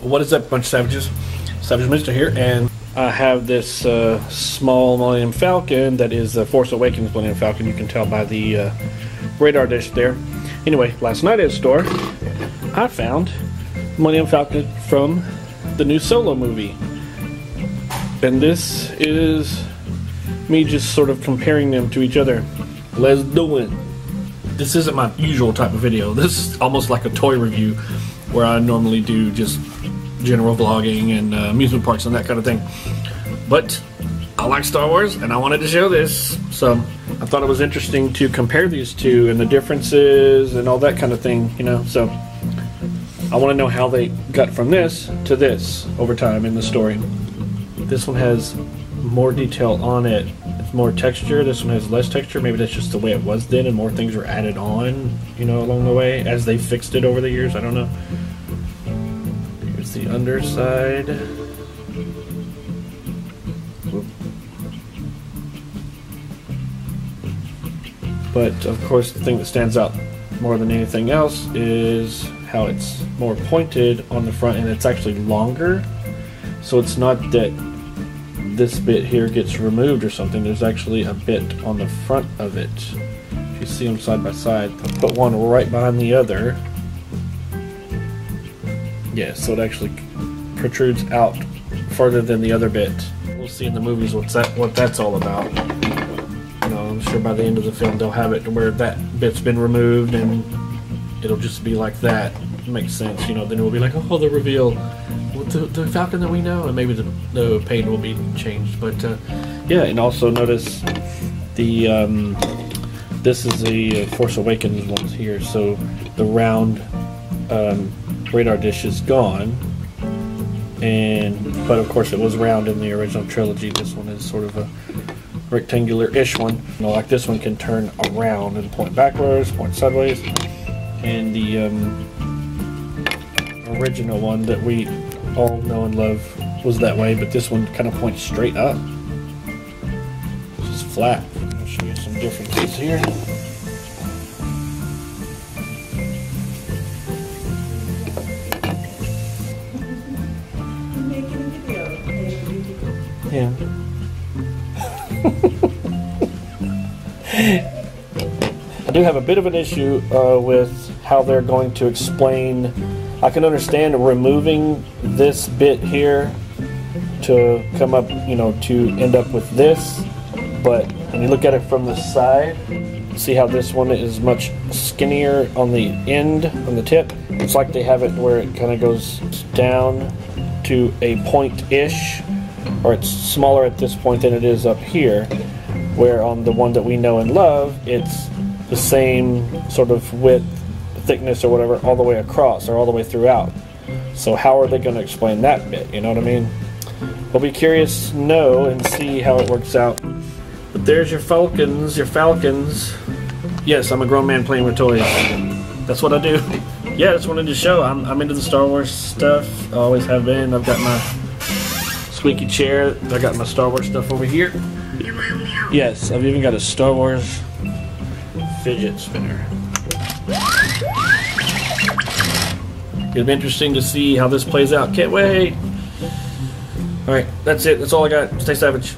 What is up, bunch of savages? Savage Mister here, and I have this small Millennium Falcon that is the Force Awakens Millennium Falcon. You can tell by the radar dish there. Anyway, last night at the store, I found Millennium Falcon from the new Solo movie. And this is me just sort of comparing them to each other. Let's do it. This isn't my usual type of video. This is almost like a toy review where I normally do just general vlogging and amusement parks and that kind of thing. But I like Star Wars and I wanted to show this, so I thought it was interesting to compare these two and the differences and all that kind of thing, you know. So I want to know how they got from this to this over time in the story. This one has more detail on it. It's more texture. This one has less texture. Maybe that's just the way it was then and more things were added on, you know, along the way as they fixed it over the years. I don't know. Here's the underside. Whoop. But of course the thing that stands out more than anything else is how it's more pointed on the front, and it's actually longer. So it's not that this bit here gets removed or something. There's actually a bit on the front of it. If you see them side by side, I'll put one right behind the other. Yeah, so it actually protrudes out further than the other bit. We'll see in the movies what that's all about. You know, I'm sure by the end of the film they'll have it where that bit's been removed and it'll just be like that. It makes sense, you know. Then it will be like, oh, the reveal, the Falcon that we know, and maybe the paint will be changed. But yeah, and also notice the this is the Force Awakens ones here. So the round radar dish is gone, but of course it was round in the original trilogy. This one is sort of a rectangular-ish one. You know, like this one can turn around and point backwards, point sideways, and the original one that we all know and love was that way, but this one kind of points straight up. This is flat. I'll show you some differences here. Yeah. I do have a bit of an issue with how they're going to explain. I can understand removing this bit here to come up, you know, to end up with this, but when you look at it from the side, see how this one is much skinnier on the end, on the tip. It's like they have it where it kind of goes down to a point-ish, or it's smaller at this point than it is up here, where on the one that we know and love, it's the same sort of width, thickness or whatever all the way across or all the way throughout. So how are they going to explain that bit, you know what I mean? We'll be curious to know and see how it works out. But there's your Falcons, Yes, I'm a grown man playing with toys. That's what I do. Yeah, I just wanted to show I'm into the Star Wars stuff. I always have been. I've got my squeaky chair. I got my Star Wars stuff over here. Yes, I've even got a Star Wars fidget spinner. It'll be interesting to see how this plays out. Can't wait. Alright, that's it. That's all I got. Stay savage.